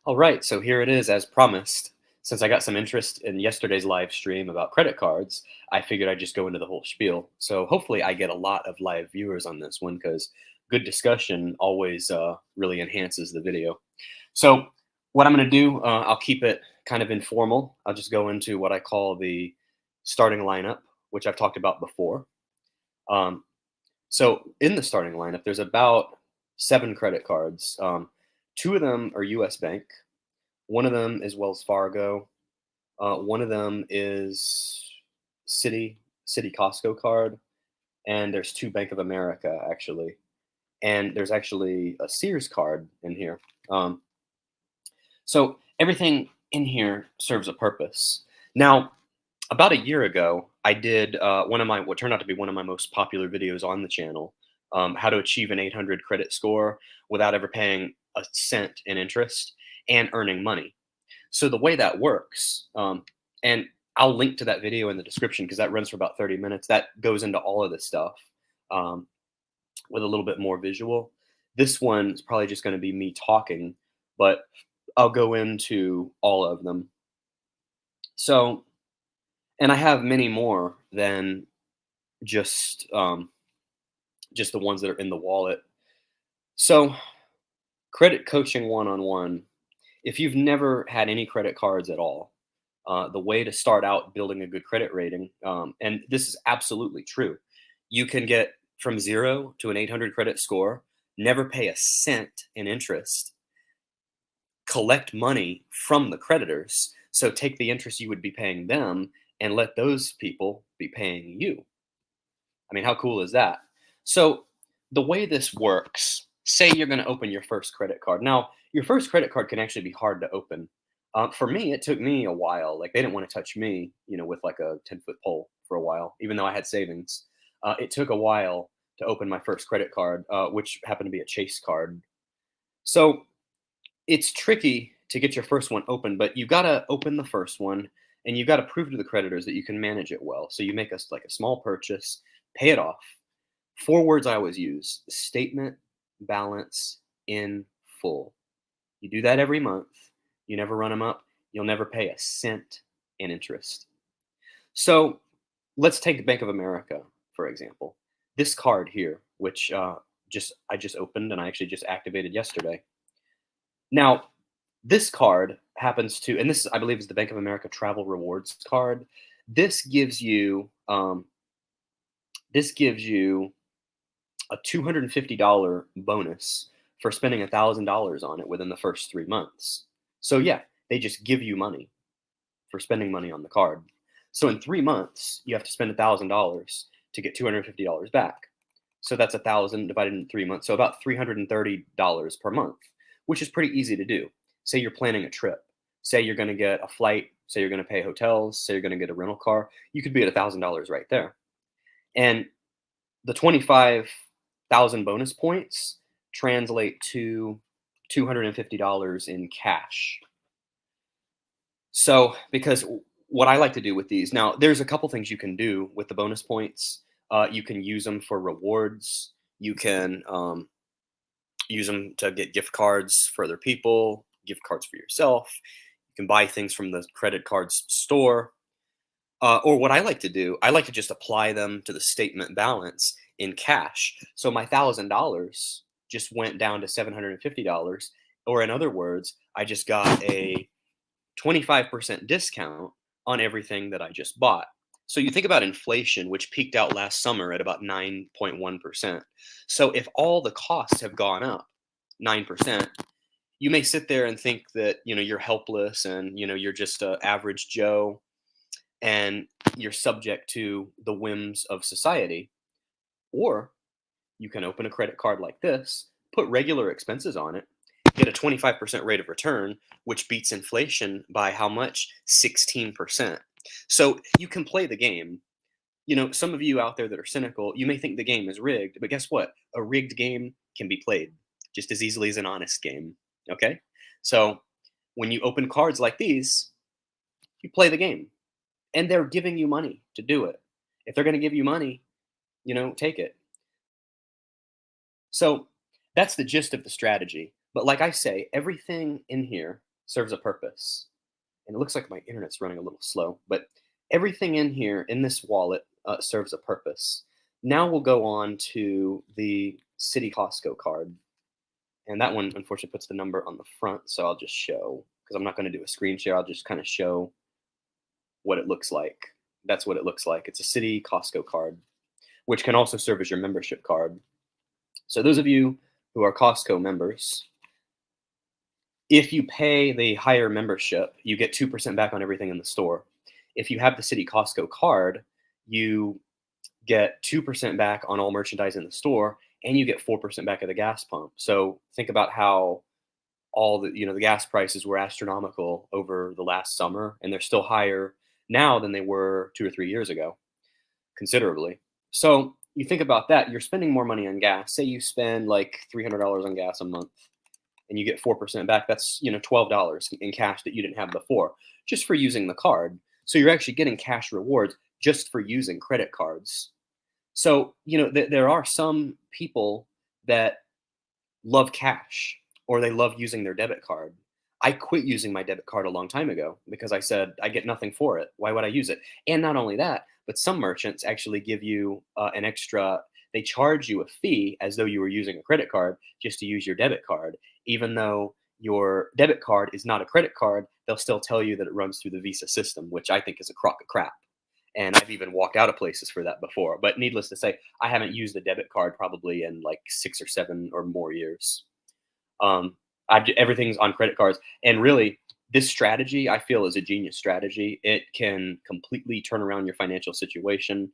All right, so here it is as promised. Since I got some interest in yesterday's live stream about credit cards, I figured I'd just go into the whole spiel. So hopefully I get a lot of live viewers on this one because good discussion always really enhances the video. So what I'm going to do, I'll keep it kind of informal. I'll just go into what I call the starting lineup, which I've talked about before. Um, so in the starting lineup, there's about 7 credit cards. Two of them are U.S. Bank. One of them is Wells Fargo. One of them is City Costco card, and there's two Bank of America actually, and there's actually a Sears card in here. So everything in here serves a purpose. Now, about a year ago, I did one of my what turned out to be one of my most popular videos on the channel, how to achieve an 800 credit score without ever paying a cent in interest and earning money. So the way that works, and I'll link to that video in the description because that runs for about 30 minutes. That goes into all of this stuff um, with a little bit more visual. This one is probably just going to be me talking, but I'll go into all of them. So, and I have many more than just the ones that are in the wallet. So, credit coaching one-on-one. If you've never had any credit cards at all, the way to start out building a good credit rating, and this is absolutely true, you can get from 0 to an 800 credit score, never pay a cent in interest, collect money from the creditors. So take the interest you would be paying them and let those people be paying you. I mean, how cool is that? So the way this works, say you're going to open your first credit card. Now, your first credit card can actually be hard to open. For me, it took me a while. Like they didn't want to touch me, with like a 10-foot pole for a while, even though I had savings. It took a while to open my first credit card, which happened to be a Chase card. So it's tricky to get your first one open, but you got to open the first one and you got to prove to the creditors that you can manage it well. So you make us like a small purchase, pay it off. 4 words I always use: statement, balance, in full. You do that every month. You never run them up. You'll never pay a cent in interest. So let's take Bank of America, for example. This card here, which I just opened and I actually just activated yesterday. Now, this card happens to, and this I believe is the Bank of America Travel Rewards card. This gives you a $250 bonus for spending $1,000 on it within the first 3 months. So yeah, they just give you money for spending money on the card. So in 3 months, you have to spend $1,000 to get $250 back. So that's 1,000 divided into 3 months. So about $330 per month, which is pretty easy to do. Say you're planning a trip. Say you're going to get a flight. Say you're going to pay hotels. Say you're going to get a rental car. You could be at $1,000 right there. And the 25,000 bonus points translate to $250 in cash. So, because what I like to do with these, now there's a couple things you can do with the bonus points. You can use them for rewards. You can use them to get gift cards for other people, gift cards for yourself. You can buy things from the credit cards store. Or what I like to do, I like to just apply them to the statement balance in cash. So my $1,000 just went down to $750. Or in other words, I just got a 25% discount on everything that I just bought. So you think about inflation, which peaked out last summer at about 9.1%. So if all the costs have gone up 9%, you may sit there and think that, you're helpless and, you're just an average Joe and you're subject to the whims of society. Or you can open a credit card like this, put regular expenses on it, get a 25% rate of return, which beats inflation by how much? 16%. So you can play the game. Some of you out there that are cynical, you may think the game is rigged, but guess what? A rigged game can be played just as easily as an honest game. Okay? So when you open cards like these, you play the game. And they're giving you money to do it. If they're going to give you money, take it. So that's the gist of the strategy. But like I say, everything in here serves a purpose. And it looks like my internet's running a little slow, but everything in here in this wallet serves a purpose. Now we'll go on to the City Costco card. And that one, unfortunately, puts the number on the front. So I'll just show, because I'm not going to do a screen share. I'll just kind of show what it looks like. That's what it looks like. It's a City Costco card, which can also serve as your membership card. So those of you who are Costco members, if you pay the higher membership, you get 2% back on everything in the store. If you have the City Costco card, you get 2% back on all merchandise in the store, and you get 4% back at the gas pump. So think about how all the gas prices were astronomical over the last summer, and they're still higher now than they were 2 or 3 years ago, considerably. So you think about that, you're spending more money on gas. Say you spend like $300 on gas a month, and you get 4% back. That's $12 in cash that you didn't have before, just for using the card. So you're actually getting cash rewards just for using credit cards. So there are some people that love cash, or they love using their debit card. I quit using my debit card a long time ago because I said I get nothing for it. Why would I use it? And not only that, but some merchants actually give you an extra. They charge you a fee as though you were using a credit card just to use your debit card, even though your debit card is not a credit card. They'll still tell you that it runs through the Visa system, which I think is a crock of crap. And I've even walked out of places for that before. But needless to say, I haven't used a debit card probably in like 6 or 7 or more years. Everything's on credit cards. And really, this strategy, I feel, is a genius strategy. It can completely turn around your financial situation.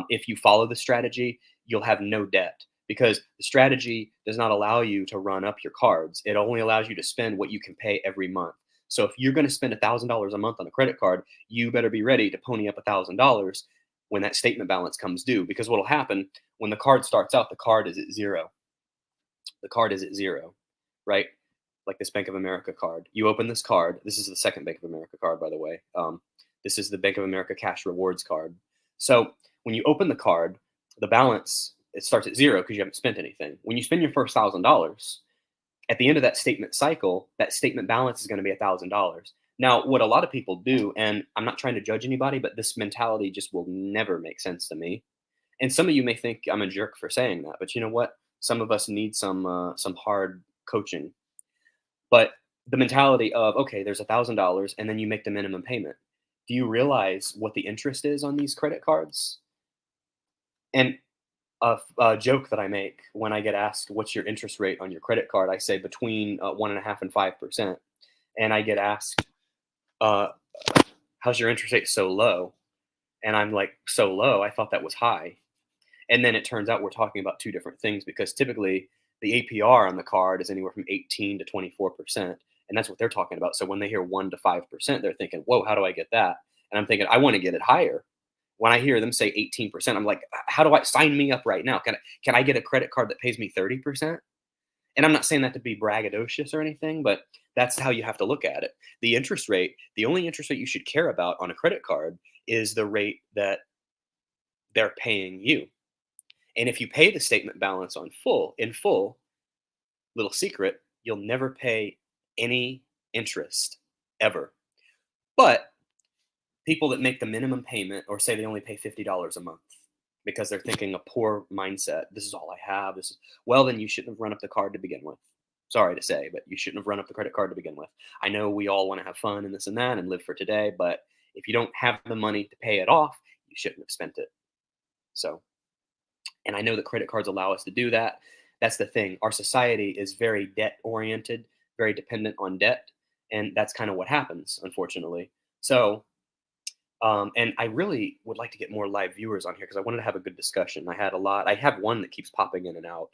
If you follow the strategy, you'll have no debt, because the strategy does not allow you to run up your cards. It only allows you to spend what you can pay every month. So if you're going to spend $1,000 a month on a credit card, you better be ready to pony up $1,000 when that statement balance comes due. Because what will happen when the card starts out, the card is at zero. The card is at zero, right? Like this Bank of America card. You open this card. This is the second Bank of America card, by the way. This is the Bank of America Cash Rewards card. So when you open the card, the balance, it starts at zero because you haven't spent anything. When you spend your first $1,000, at the end of that statement cycle, that statement balance is going to be $1,000. Now, what a lot of people do, and I'm not trying to judge anybody, but this mentality just will never make sense to me. And some of you may think I'm a jerk for saying that, but you know what? Some of us need some hard coaching. But the mentality of, okay, there's $1,000, and then you make the minimum payment. Do you realize what the interest is on these credit cards? And a joke that I make when I get asked, "What's your interest rate on your credit card?" I say between 1.5% and 5%, and I get asked, uh, "How's your interest rate so low?" And I'm like, "So low? I thought that was high." And then it turns out we're talking about two different things, because typically the APR on the card is anywhere from 18 to 24%, and that's what they're talking about. So when they hear 1 to 5%, they're thinking, "Whoa, how do I get that?" And I'm thinking, I want to get it higher. When I hear them say 18%, I'm like, how do I sign me up right now? Can I get a credit card that pays me 30%? And I'm not saying that to be braggadocious or anything, but that's how you have to look at it. The interest rate, the only interest rate you should care about on a credit card is the rate that they're paying you. And if you pay the statement balance in full, little secret, you'll never pay any interest ever. But people that make the minimum payment, or say they only pay $50 a month because they're thinking a poor mindset, this is all I have, well, then you shouldn't have run up the card to begin with. Sorry to say, but you shouldn't have run up the credit card to begin with. I know we all want to have fun and this and that and live for today, but if you don't have the money to pay it off, you shouldn't have spent it. So, and I know that credit cards allow us to do that. That's the thing. Our society is very debt oriented, very dependent on debt. And that's kind of what happens, unfortunately. So, and I really would like to get more live viewers on here because I wanted to have a good discussion. I had a lot. I have one that keeps popping in and out,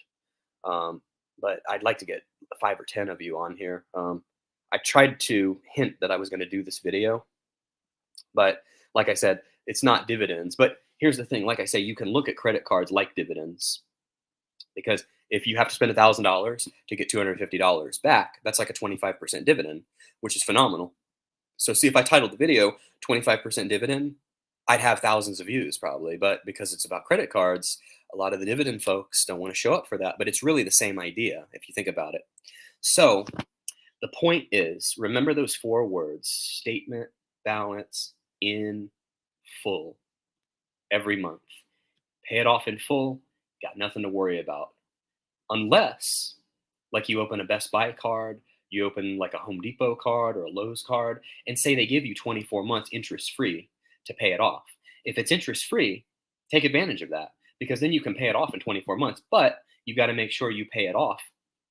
but I'd like to get 5 or 10 of you on here. I tried to hint that I was going to do this video, but like I said, it's not dividends. But here's the thing: like I say, you can look at credit cards like dividends, because if you have to spend $1,000 to get $250 back, that's like a 25% dividend, which is phenomenal. So see, if I titled the video 25% dividend, I'd have thousands of views probably. But because it's about credit cards, a lot of the dividend folks don't want to show up for that. But it's really the same idea if you think about it. So The point is, remember those four words: statement, balance, in full, every month. Pay it off in full, got nothing to worry about. Unless, like, you open a Best Buy card, you open like a Home Depot card or a Lowe's card, and say they give you 24 months interest free to pay it off. If it's interest free, take advantage of that, because then you can pay it off in 24 months. But you got to make sure you pay it off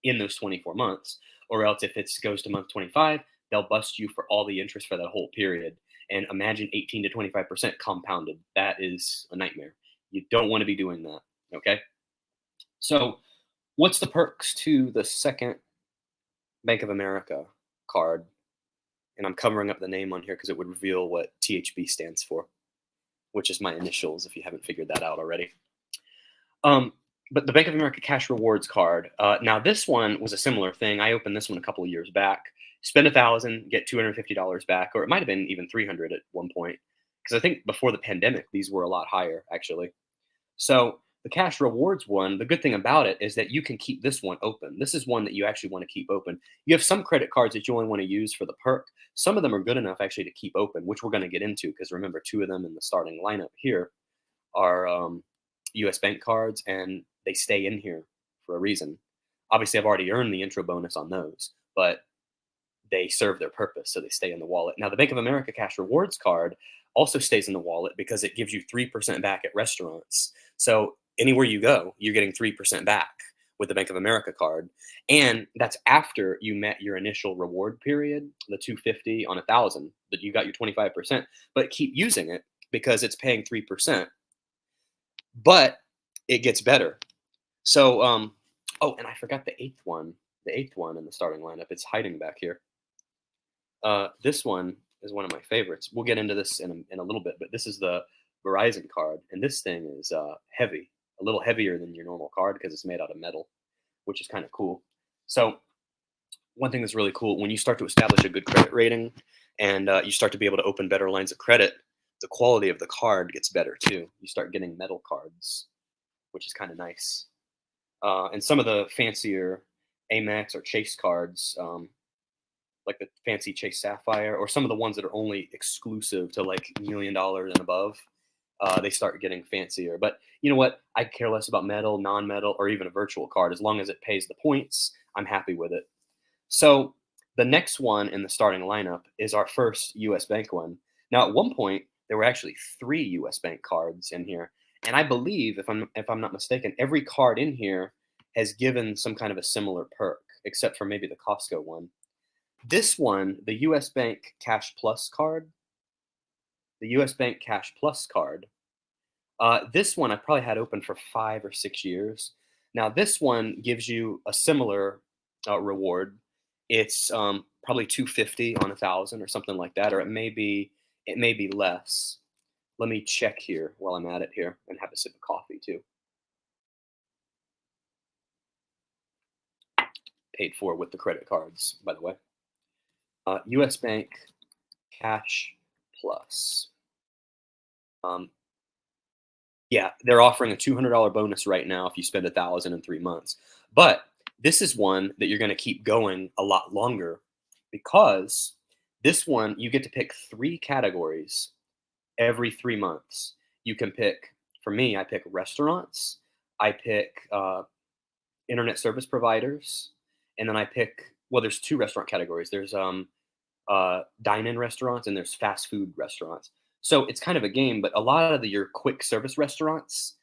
in those 24 months, or else if it goes to month 25, they'll bust you for all the interest for that whole period. And imagine 18 to 25% compounded. That is a nightmare. You don't want to be doing that. Okay. So, what's the perks to the second Bank of America card? And I'm covering up the name on here because it would reveal what THB stands for, which is my initials if you haven't figured that out already. But the Bank of America Cash Rewards card. Now, this one was a similar thing. I opened this one a couple of years back. Spend $1,000, get $250 back, or it might have been even 300 at one point. Because I think before the pandemic, these were a lot higher, actually. So the Cash Rewards one, the good thing about it is that you can keep this one open. This is one that you actually want to keep open. You have some credit cards that you only want to use for the perk. Some of them are good enough actually to keep open, which we're going to get into, because remember, two of them in the starting lineup here are US Bank cards, and they stay in here for a reason. Obviously, I've already earned the intro bonus on those, but they serve their purpose, so they stay in the wallet. Now, the Bank of America Cash Rewards card also stays in the wallet because it gives you 3% back at restaurants. So anywhere you go, you're getting 3% back with the Bank of America card. And that's after you met your initial reward period, the 250 on 1,000, that you got your 25%, but keep using it because it's paying 3%. But it gets better. So, oh, and I forgot the eighth one in the starting lineup. It's hiding back here. This one is one of my favorites. We'll get into this in a little bit, but this is the Verizon card, and this thing is heavy, a little heavier than your normal card because it's made out of metal, which is kind of cool. So one thing that's really cool, when you start to establish a good credit rating and you start to be able to open better lines of credit, the quality of the card gets better too. You start getting metal cards, which is kind of nice. And some of the fancier Amex or Chase cards, like the fancy Chase Sapphire, or some of the ones that are only exclusive to like $1 million and above, they start getting fancier. But you know what? I care less about metal, non-metal, or even a virtual card. As long as it pays the points, I'm happy with it. So the next one in the starting lineup is our first US Bank one. Now, at one point, there were actually 3 US Bank cards in here. And I believe, if I'm not mistaken, every card in here has given some kind of a similar perk, except for maybe the Costco one. This one, the US Bank Cash Plus card, this one I probably had open for 5 or 6 years. Now, this one gives you a similar reward. It's probably 250 on 1,000 or something like that, or it may be less. Let me check here while I'm at it here and have a sip of coffee too. Paid for with the credit cards, by the way. US Bank Cash Plus. Yeah, they're offering a $200 bonus right now if you spend 1,000 in 3 months. But this is one that you're going to keep going a lot longer, because this one you get to pick 3 categories every 3 months. You can pick, for me, I pick restaurants, I pick internet service providers, and then I pick, well, there's 2 restaurant categories. There's dine-in restaurants and there's fast food restaurants. So it's kind of a game, but a lot of your quick service restaurants,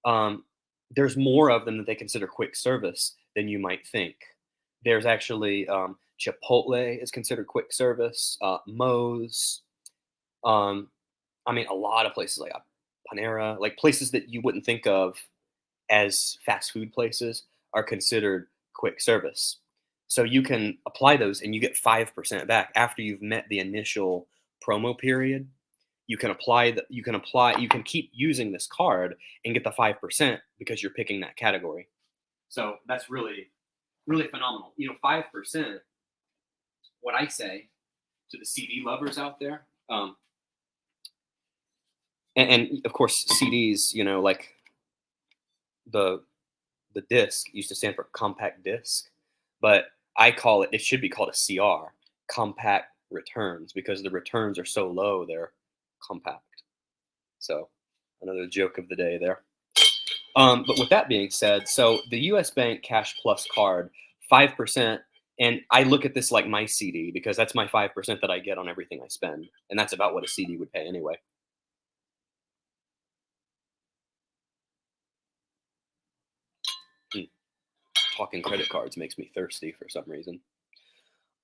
there's more of them that they consider quick service than you might think. There's actually Chipotle is considered quick service, Moe's, I mean, a lot of places like Panera, like places that you wouldn't think of as fast food places, are considered quick service. So you can apply those and you get 5% back after you've met the initial promo period. You can you can keep using this card and get the 5% because you're picking that category. So that's really, really phenomenal. 5%, what I say to the CD lovers out there, and of course CDs, like the disc used to stand for compact disc, but I call it, it should be called a CR, compact returns, because the returns are so low, they're compact. So another joke of the day there. But with that being said, so the US Bank Cash Plus card, 5%, and I look at this like my CD because that's my 5% that I get on everything I spend. And that's about what a CD would pay anyway. Mm, Talking credit cards makes me thirsty for some reason.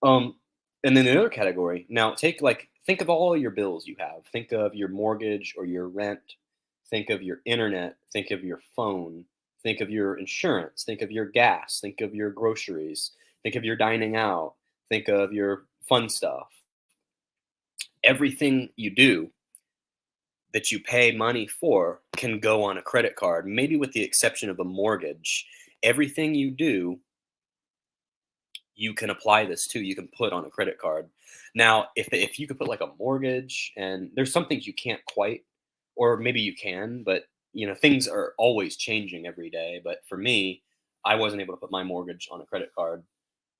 Um, and then the other category, now take like, think of all your bills you have. Think of your mortgage or your rent. Think of your internet. Think of your phone. Think of your insurance. Think of your gas. Think of your groceries. Think of your dining out. Think of your fun stuff. Everything you do that you pay money for can go on a credit card, maybe with the exception of a mortgage. Everything you do, you can apply this to. You can put on a credit card. Now, if you could put like a mortgage, and there's some things you can't quite, or maybe you can, but things are always changing every day. But for me, I wasn't able to put my mortgage on a credit card.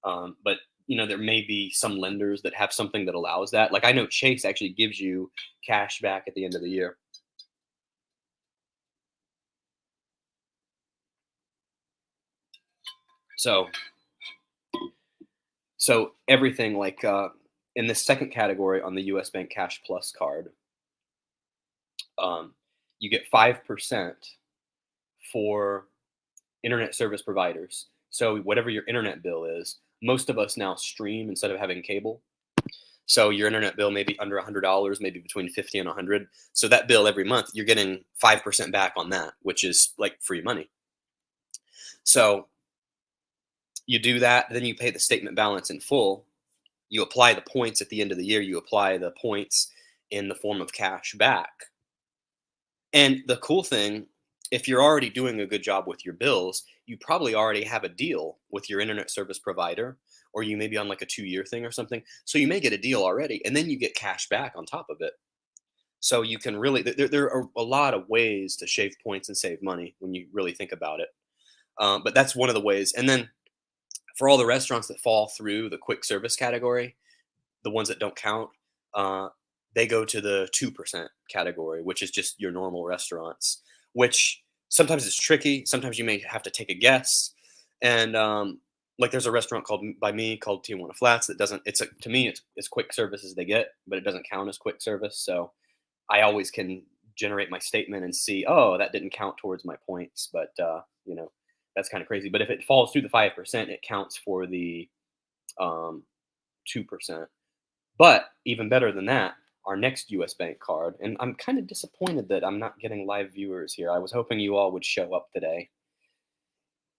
But there may be some lenders that have something that allows that. Like I know Chase actually gives you cash back at the end of the year. So everything like in the second category on the US Bank Cash Plus card, um, you get 5% for internet service providers. So whatever your internet bill is, most of us now stream instead of having cable. So your internet bill may be under $100, maybe between 50 and 100. So that bill every month, you're getting 5% back on that, which is like free money. So you do that, then you pay the statement balance in full. You apply the points at the end of the year. You apply the points in the form of cash back. And the cool thing, if you're already doing a good job with your bills, you probably already have a deal with your internet service provider, or you may be on like a 2-year thing or something. So you may get a deal already, and then you get cash back on top of it. So you can really, there are a lot of ways to shave points and save money when you really think about it. But that's one of the ways. And then for all the restaurants that fall through the quick service category, the ones that don't count, uh, they go to the 2% category, which is just your normal restaurants, which sometimes is tricky. Sometimes you may have to take a guess. And like there's a restaurant called by me called Tijuana Flats that doesn't, to me, it's quick service as they get, but it doesn't count as quick service. So I always can generate my statement and see, oh, that didn't count towards my points. But, that's kind of crazy. But if it falls through the 5%, it counts for the um, 2%. But even better than that, our next US Bank card, and I'm kind of disappointed that I'm not getting live viewers here. I was hoping you all would show up today.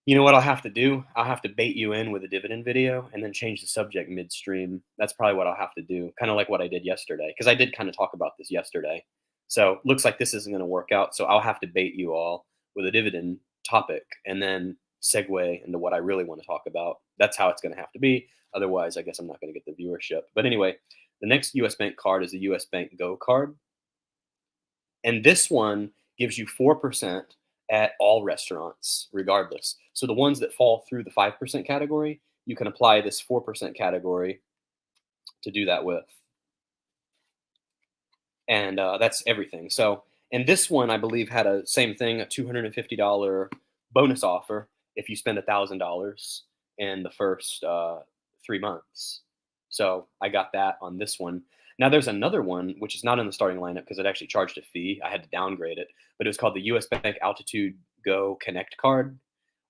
You know what I'll have to do? I'll have to bait you in with a dividend video and then change the subject midstream. That's probably what I'll have to do, kind of like what I did yesterday, because I did kind of talk about this yesterday. So looks like this isn't going to work out. So I'll have to bait you all with a dividend topic and then segue into what I really want to talk about. That's how it's going to have to be. Otherwise, I guess I'm not going to get the viewership. But anyway, the next US Bank card is a US Bank Go card. And this one gives you 4% at all restaurants, regardless. So the ones that fall through the 5% category, you can apply this 4% category to do that with. And that's everything. So, and this one, I believe, had a same thing, a $250 bonus offer if you spend $1,000 in the first 3 months. So I got that on this one. Now there's another one which is not in the starting lineup because it actually charged a fee. I had to downgrade it, but it was called the US Bank Altitude Go Connect card,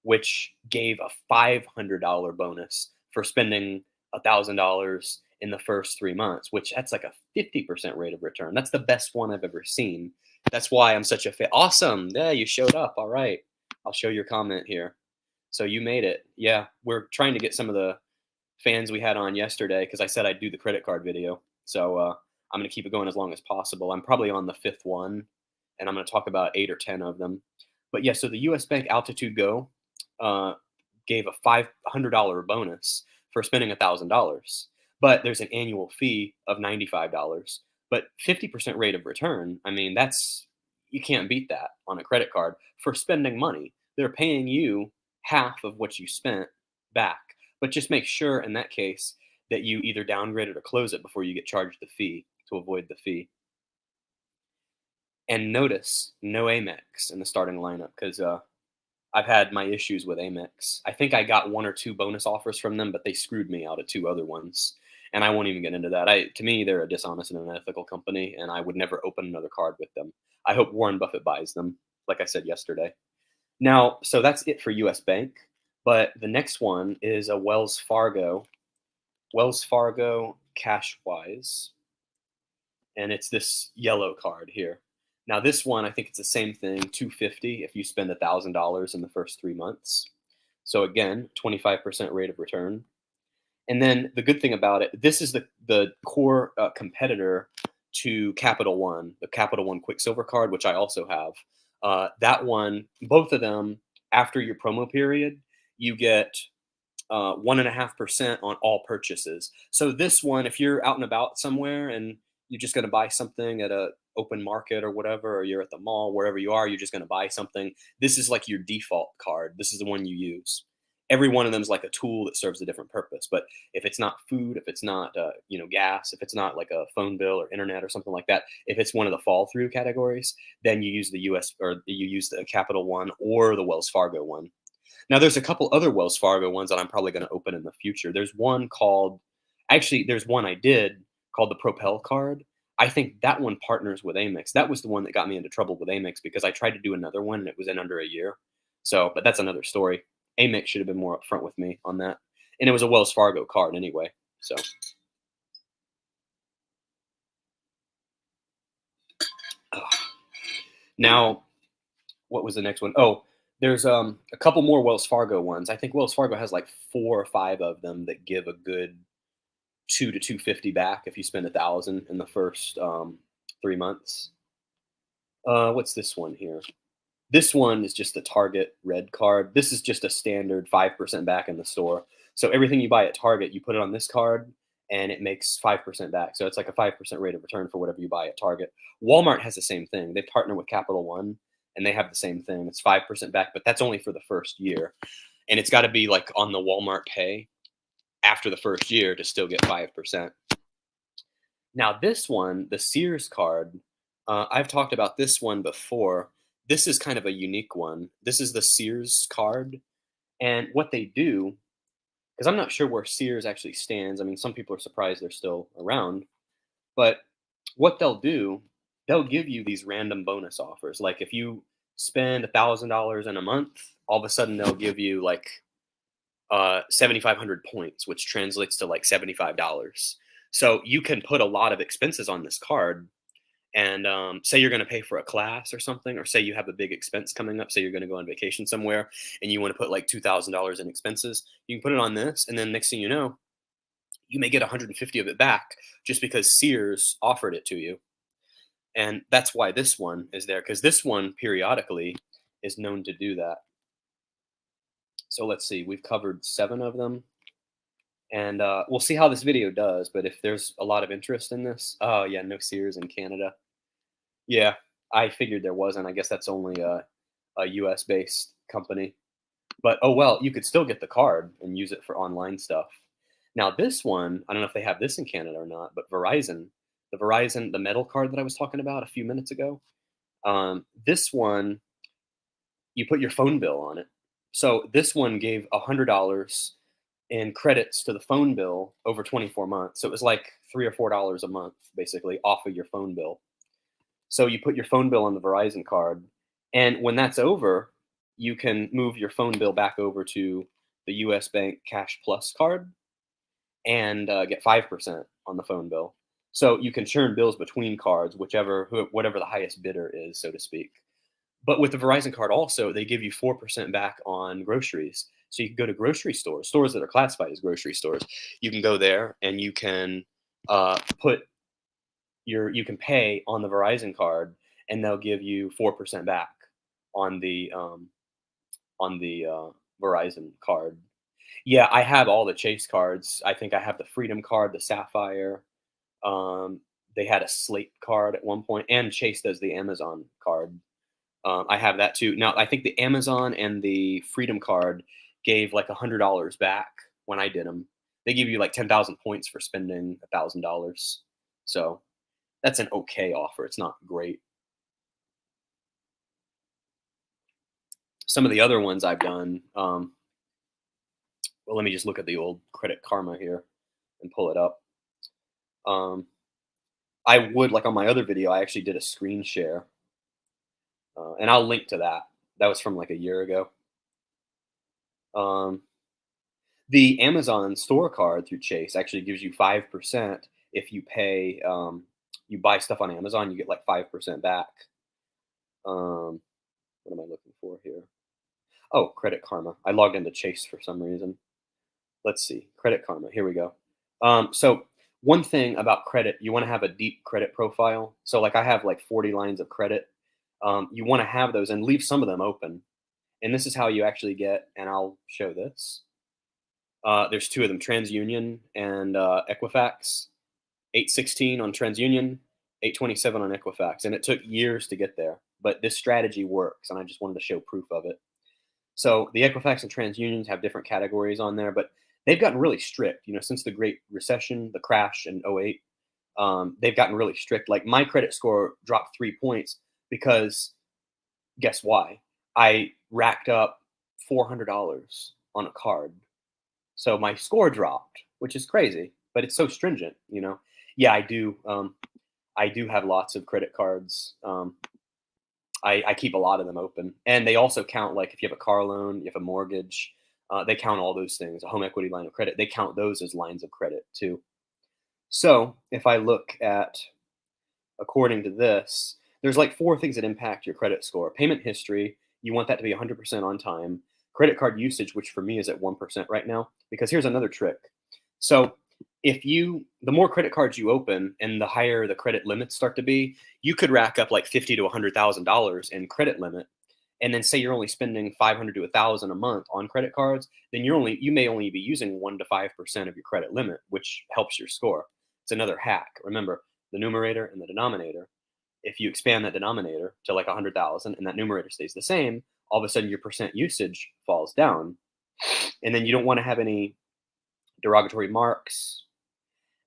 which gave a $500 bonus for spending $1,000 in the first 3 months, which that's like a 50% rate of return. That's the best one I've ever seen. That's why I'm such a fan. Awesome. Yeah, you showed up. All right. I'll show your comment here. So you made it. Yeah, we're trying to get some of the fans we had on yesterday because I said I'd do the credit card video. So I'm going to keep it going as long as possible. I'm probably on the fifth one, and I'm going to talk about 8 or 10 of them. But yeah, so the US Bank Altitude Go uh, gave a $500 bonus for spending $1,000, but there's an annual fee of $95. But 50% rate of return, I mean, that's, you can't beat that on a credit card for spending money. They're paying you half of what you spent back. But just make sure in that case that you either downgrade it or close it before you get charged the fee to avoid the fee. And notice no Amex in the starting lineup because I've had my issues with Amex. I think I got one or two bonus offers from them, but they screwed me out of two other ones. And I won't even get into that. To me, they're a dishonest and unethical company, and I would never open another card with them. I hope Warren Buffett buys them, like I said yesterday. Now, so that's it for US Bank. But the next one is a Wells Fargo Cashwise, and it's this yellow card here. Now, this one, I think it's the same thing, 250 if you spend $1,000 in the first 3 months. So again, 25% rate of return. And then the good thing about it, this is the core competitor to Capital One, the Capital One Quicksilver card, which I also have. That one, both of them, after your promo period, you get 1.5% on all purchases. So this one, if you're out and about somewhere and you're just going to buy something at a open market or whatever, or you're at the mall, wherever you are, you're just going to buy something. This is like your default card. This is the one you use. Every one of them is like a tool that serves a different purpose. But if it's not food, if it's not gas, if it's not like a phone bill or internet or something like that, if it's one of the fall through categories, then you use the US or you use the Capital One or the Wells Fargo one. Now, there's a couple other Wells Fargo ones that I'm probably going to open in the future. There's one I did called the Propel card. I think that one partners with Amex. That was the one that got me into trouble with Amex because I tried to do another one and it was in under a year. So, but that's another story. Amex should have been more upfront with me on that. And it was a Wells Fargo card anyway. So, now what was the next one? Oh, there's a couple more Wells Fargo ones. I think Wells Fargo has like 4 or 5 of them that give a good 2 to 250 back if you spend 1,000 in the first 3 months. What's this one here? This one is just a Target red card. This is just a standard 5% back in the store. So everything you buy at Target, you put it on this card and it makes 5% back. So it's like a 5% rate of return for whatever you buy at Target. Walmart has the same thing. They partner with Capital One and they have the same thing. It's 5% back, but that's only for the first year. And it's got to be like on the Walmart Pay after the first year to still get 5%. Now, this one, the Sears card, I've talked about this one before. This is kind of a unique one. This is the Sears card. And what they do, because I'm not sure where Sears actually stands. I mean, some people are surprised they're still around. But what they'll do, they'll give you these random bonus offers. Like if you spend $1,000 in a month, all of a sudden they'll give you like 7,500 points, which translates to like $75. So you can put a lot of expenses on this card and say you're going to pay for a class or something, or say you have a big expense coming up, say you're going to go on vacation somewhere and you want to put like $2,000 in expenses, you can put it on this. And then next thing you know, you may get 150 of it back just because Sears offered it to you. And that's why this one is there, because this one periodically is known to do that. So let's see, we've covered 7 of them. And we'll see how this video does. But if there's a lot of interest in this, oh yeah, no Sears in Canada. Yeah, I figured there wasn't. I guess that's only a US based company. But oh well, you could still get the card and use it for online stuff. Now this one, I don't know if they have this in Canada or not, but the metal card that I was talking about a few minutes ago, this one, you put your phone bill on it. So this one gave $100 in credits to the phone bill over 24 months. So it was like $3 or $4 a month, basically, off of your phone bill. So you put your phone bill on the Verizon card, and when that's over, you can move your phone bill back over to the US Bank Cash Plus card and get 5% on the phone bill. So you can churn bills between cards, whatever the highest bidder is, so to speak. But with the Verizon card also, they give you 4% back on groceries. So you can go to grocery stores that are classified as grocery stores. You can go there and you can you can pay on the Verizon card, and they'll give you 4% back on the Verizon card. Yeah, I have all the Chase cards. I think I have the Freedom card, the Sapphire. They had a Slate card at one point, and Chase does the Amazon card. I have that too. Now, I think the Amazon and the Freedom card gave like $100 back when I did them. They give you like 10,000 points for spending $1,000. So that's an okay offer. It's not great. Some of the other ones I've done, well, let me just look at the old Credit Karma here and pull it up. Um, I would, like on my other video, I actually did a screen share, and I'll link to that. That was from like a year ago. Um, the Amazon store card through Chase actually gives you 5% if you pay. You buy stuff on Amazon, you get like 5% back. What am I looking for here? Oh, Credit Karma. I logged into Chase for some reason. Let's see. Credit Karma. Here we go. So one thing about credit, you want to have a deep credit profile. So like I have like 40 lines of credit. You want to have those and leave some of them open. And this is how you actually get, and I'll show this. There's two of them, TransUnion and Equifax. 816 on TransUnion, 827 on Equifax. And it took years to get there. But this strategy works, and I just wanted to show proof of it. So the Equifax and TransUnions have different categories on there, but they've gotten really strict. Since the Great Recession, the crash in '08, they've gotten really strict. Like my credit score dropped 3 points because guess why? I racked up $400 on a card, so my score dropped, which is crazy. But it's so stringent. Yeah, I do. I do have lots of credit cards. I keep a lot of them open, and they also count like if you have a car loan, you have a mortgage, they count all those things. A home equity line of credit, they count those as lines of credit too. So if I look at, according to this, there's like four things that impact your credit score: payment history, you want that to be 100% on time; credit card usage, which for me is at 1% right now. Because here's another trick. So the more credit cards you open and the higher the credit limits start to be, you could rack up like 50 to $100,000 in credit limit. And then say you're only spending 500 to 1,000 a month on credit cards, then you may only be using 1 to 5% of your credit limit, which helps your score. It's another hack. Remember the numerator and the denominator. If you expand that denominator to like 100,000 and that numerator stays the same, all of a sudden your percent usage falls down. And then you don't want to have any derogatory marks.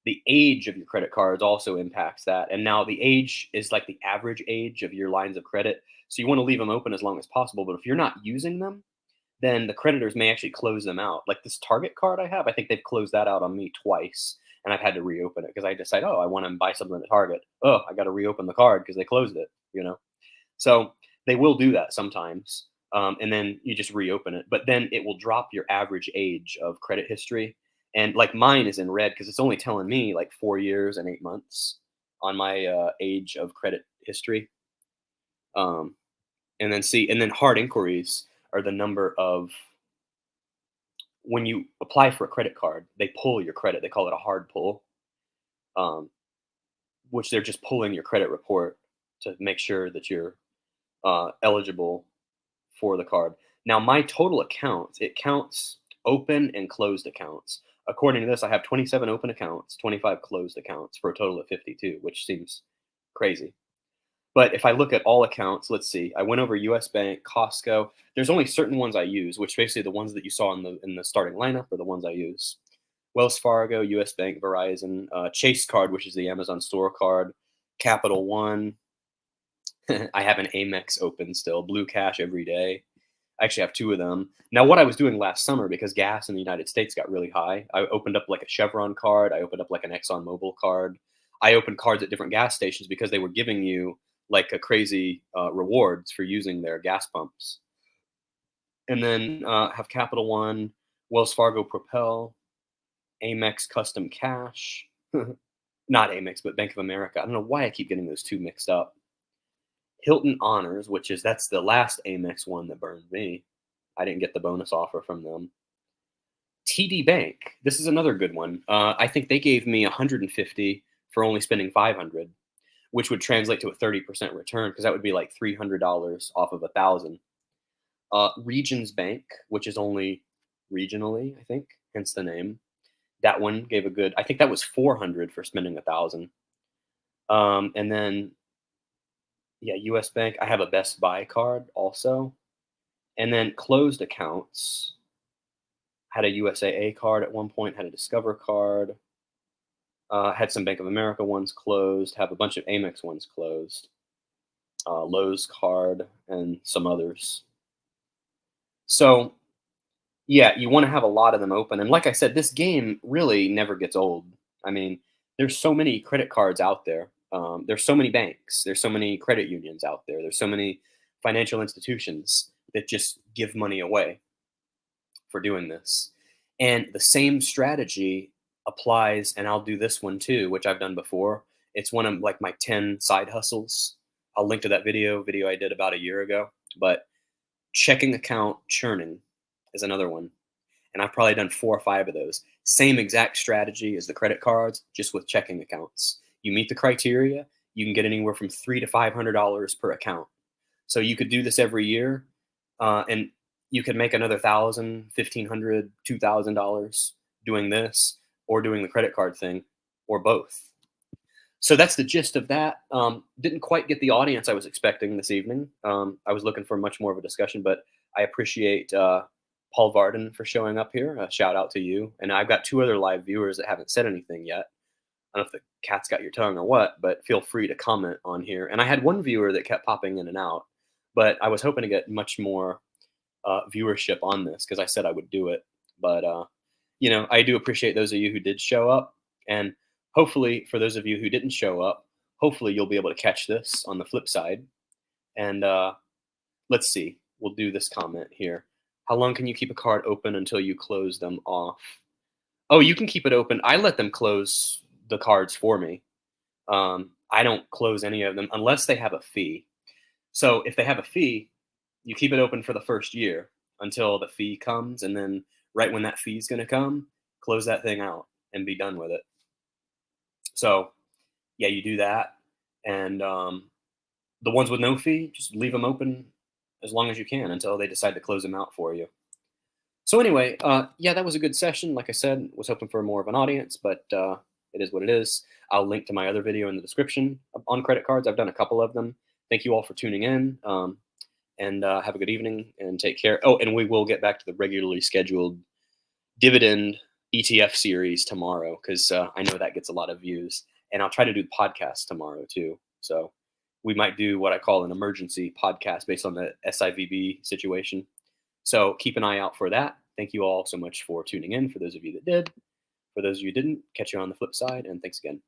The age of your credit cards also impacts that. And now the age is like the average age of your lines of credit. So you want to leave them open as long as possible. But if you're not using them, then the creditors may actually close them out. Like this Target card I have, I think they've closed that out on me twice. And I've had to reopen it because I decide, oh, I want to buy something at Target. Oh, I got to reopen the card because they closed it. So they will do that sometimes. And then you just reopen it. But then it will drop your average age of credit history. And like mine is in red because it's only telling me like 4 years and 8 months on my age of credit history. Um, and then hard inquiries are the number of when you apply for a credit card, they pull your credit. They call it a hard pull, um, which they're just pulling your credit report to make sure that you're eligible for the card. Now, my total accounts, it counts open and closed accounts. According to this, I have 27 open accounts, 25 closed accounts for a total of 52, which seems crazy. But if I look at all accounts, let's see. I went over US Bank, Costco. There's only certain ones I use, which basically the ones that you saw in the starting lineup are the ones I use. Wells Fargo, US Bank, Verizon, Chase card, which is the Amazon store card, Capital One. I have an Amex open still, Blue Cash every day. I actually have two of them. Now, what I was doing last summer, because gas in the United States got really high, I opened up like a Chevron card. I opened up like an ExxonMobil card. I opened cards at different gas stations because they were giving you like a crazy rewards for using their gas pumps. And then have Capital One, Wells Fargo Propel, Amex Custom Cash. Not Amex, but Bank of America. I don't know why I keep getting those two mixed up. Hilton Honors, that's the last Amex one that burned me. I didn't get the bonus offer from them. TD Bank. This is another good one. I think they gave me 150 for only spending 500, which would translate to a 30% return because that would be like $300 off of 1,000. Regions Bank, which is only regionally, I think, hence the name. That one gave a good. I think that was 400 for spending 1,000. And then yeah, US Bank. I have a Best Buy card also. And then closed accounts. Had a USAA card at one point, had a Discover card, had some Bank of America ones closed, have a bunch of Amex ones closed, Lowe's card, and some others. So, yeah, you want to have a lot of them open. And like I said, this game really never gets old. I mean, there's so many credit cards out there. There's so many banks. There's so many credit unions out there. There's so many financial institutions that just give money away for doing this. And the same strategy applies, and I'll do this one too, which I've done before. It's one of like my 10 side hustles. I'll link to that video I did about a year ago. But checking account churning is another one. And I've probably done 4 or 5 of those. Same exact strategy as the credit cards, just with checking accounts. You meet the criteria, you can get anywhere from $300 to $500 per account. So you could do this every year, and you could make another $1,000, $1,500, $2,000 doing this, or doing the credit card thing, or both. So that's the gist of that. Didn't quite get the audience I was expecting this evening. I was looking for much more of a discussion, but I appreciate Paul Varden for showing up here. A shout out to you. And I've got 2 other live viewers that haven't said anything yet. I don't know if the cat's got your tongue or what, but feel free to comment on here. And I had one viewer that kept popping in and out, but I was hoping to get much more viewership on this because I said I would do it. But, I do appreciate those of you who did show up. And hopefully, for those of you who didn't show up, hopefully you'll be able to catch this on the flip side. And let's see. We'll do this comment here. How long can you keep a card open until you close them off? Oh, you can keep it open. I let them close the cards for me. I don't close any of them unless they have a fee. So if they have a fee, you keep it open for the first year until the fee comes. And then right when that fee is going to come, close that thing out and be done with it. So yeah, you do that. And the ones with no fee, just leave them open as long as you can until they decide to close them out for you. So anyway, yeah, that was a good session. Like I said, was hoping for more of an audience, but it is what it is. I'll link to my other video in the description on credit cards. I've done a couple of them. Thank you all for tuning in, and have a good evening and take care. Oh, and we will get back to the regularly scheduled dividend ETF series tomorrow because I know that gets a lot of views. And I'll try to do the podcast tomorrow too. So we might do what I call an emergency podcast based on the SIVB situation. So keep an eye out for that. Thank you all so much for tuning in. For those of you that did, for those of you who didn't, catch you on the flip side. And thanks again.